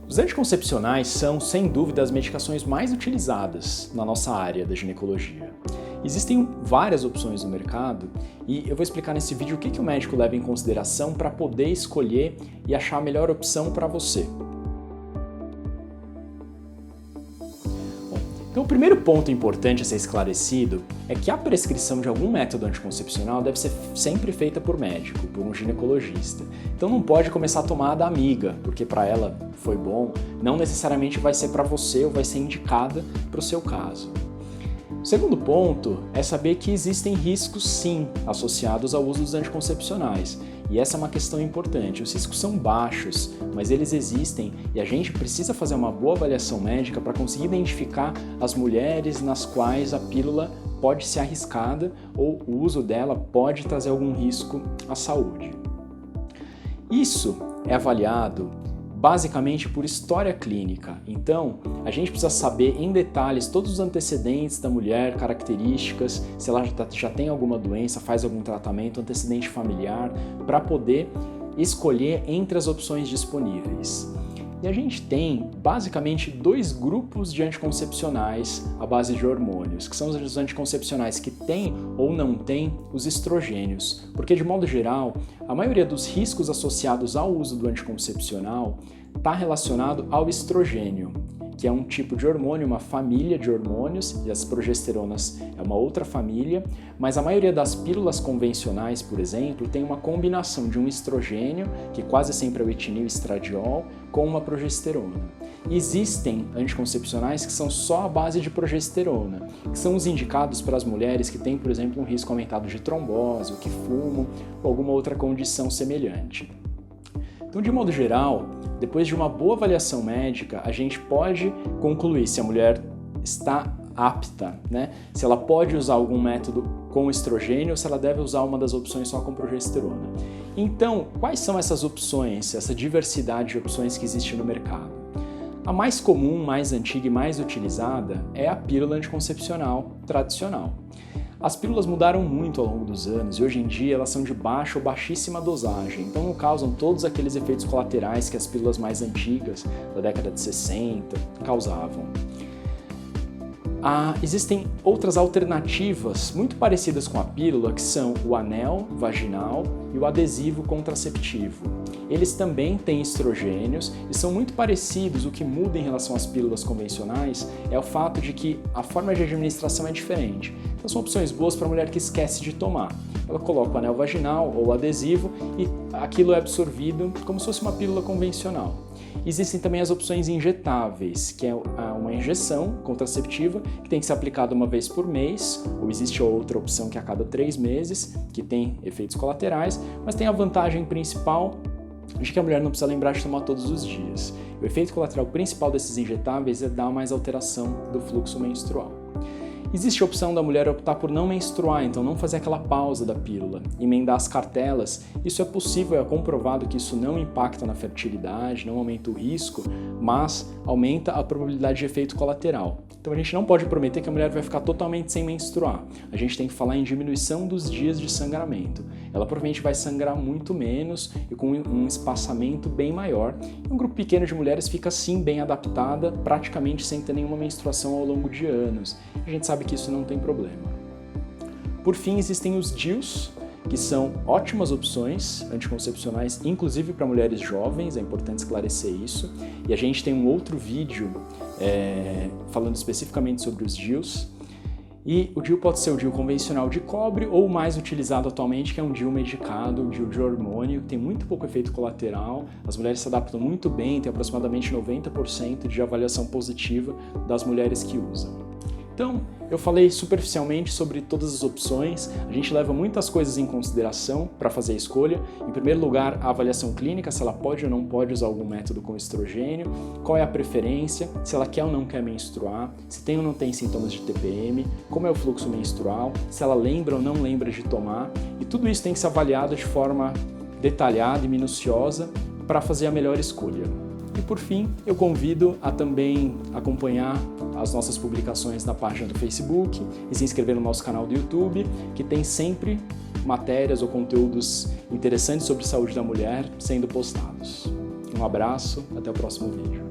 Os anticoncepcionais são, sem dúvida, as medicações mais utilizadas na nossa área da ginecologia. Existem várias opções no mercado e eu vou explicar nesse vídeo o que o médico leva em consideração para poder escolher e achar a melhor opção para você. Então, o primeiro ponto importante a ser esclarecido é que a prescrição de algum método anticoncepcional deve ser sempre feita por médico, por um ginecologista. Então não pode começar a tomar da amiga, porque para ela foi bom, não necessariamente vai ser para você ou vai ser indicada para o seu caso. O segundo ponto é saber que existem riscos sim associados ao uso dos anticoncepcionais. E essa é uma questão importante. Os riscos são baixos, mas eles existem e a gente precisa fazer uma boa avaliação médica para conseguir identificar as mulheres nas quais a pílula pode ser arriscada ou o uso dela pode trazer algum risco à saúde. Isso é avaliado basicamente por história clínica. Então, a gente precisa saber em detalhes todos os antecedentes da mulher, características, se ela já tem alguma doença, faz algum tratamento, antecedente familiar, para poder escolher entre as opções disponíveis. E a gente tem basicamente dois grupos de anticoncepcionais à base de hormônios, que são os anticoncepcionais que têm ou não têm os estrogênios, porque de modo geral, a maioria dos riscos associados ao uso do anticoncepcional está relacionado ao estrogênio, que é um tipo de hormônio, uma família de hormônios, e as progesteronas é uma outra família, mas a maioria das pílulas convencionais, por exemplo, tem uma combinação de um estrogênio, que quase sempre é o etinil e estradiol, com uma progesterona. E existem anticoncepcionais que são só à base de progesterona, que são os indicados para as mulheres que têm, por exemplo, um risco aumentado de trombose, ou que fumam, ou alguma outra condição semelhante. Então, de modo geral, depois de uma boa avaliação médica, a gente pode concluir se a mulher está apta, né? Se ela pode usar algum método com estrogênio ou se ela deve usar uma das opções só com progesterona. Então, quais são essas opções, essa diversidade de opções que existe no mercado? A mais comum, mais antiga e mais utilizada é a pílula anticoncepcional tradicional. As pílulas mudaram muito ao longo dos anos e hoje em dia elas são de baixa ou baixíssima dosagem, então não causam todos aqueles efeitos colaterais que as pílulas mais antigas, da década de 60, causavam. Existem outras alternativas muito parecidas com a pílula, que são o anel vaginal e o adesivo contraceptivo. Eles também têm estrogênios e são muito parecidos. O que muda em relação às pílulas convencionais é o fato de que a forma de administração é diferente. Então são opções boas para a mulher que esquece de tomar. Ela coloca o anel vaginal ou o adesivo e aquilo é absorvido como se fosse uma pílula convencional. Existem também as opções injetáveis, que é uma injeção contraceptiva que tem que ser aplicada uma vez por mês, ou existe outra opção que é a cada 3 meses, que tem efeitos colaterais, mas tem a vantagem principal de que a mulher não precisa lembrar de tomar todos os dias. O efeito colateral principal desses injetáveis é dar mais alteração do fluxo menstrual. Existe a opção da mulher optar por não menstruar, então não fazer aquela pausa da pílula, emendar as cartelas. Isso é possível, é comprovado que isso não impacta na fertilidade, não aumenta o risco, mas aumenta a probabilidade de efeito colateral. Então a gente não pode prometer que a mulher vai ficar totalmente sem menstruar. A gente tem que falar em diminuição dos dias de sangramento. Ela provavelmente vai sangrar muito menos e com um espaçamento bem maior. E um grupo pequeno de mulheres fica sim bem adaptada, praticamente sem ter nenhuma menstruação ao longo de anos. A gente sabe que isso não tem problema. Por fim, existem os DIUs, que são ótimas opções anticoncepcionais, inclusive para mulheres jovens, é importante esclarecer isso. E a gente tem um outro vídeo falando especificamente sobre os DIUs. E o DIU pode ser o DIU convencional de cobre ou o mais utilizado atualmente, que é um DIU medicado, um DIU de hormônio, que tem muito pouco efeito colateral, as mulheres se adaptam muito bem, tem aproximadamente 90% de avaliação positiva das mulheres que usam. Então, eu falei superficialmente sobre todas as opções, a gente leva muitas coisas em consideração para fazer a escolha. Em primeiro lugar, a avaliação clínica, se ela pode ou não pode usar algum método com estrogênio, qual é a preferência, se ela quer ou não quer menstruar, se tem ou não tem sintomas de TPM, como é o fluxo menstrual, se ela lembra ou não lembra de tomar, e tudo isso tem que ser avaliado de forma detalhada e minuciosa para fazer a melhor escolha. E por fim, eu convido a também acompanhar as nossas publicações na página do Facebook e se inscrever no nosso canal do YouTube, que tem sempre matérias ou conteúdos interessantes sobre saúde da mulher sendo postados. Um abraço, até o próximo vídeo.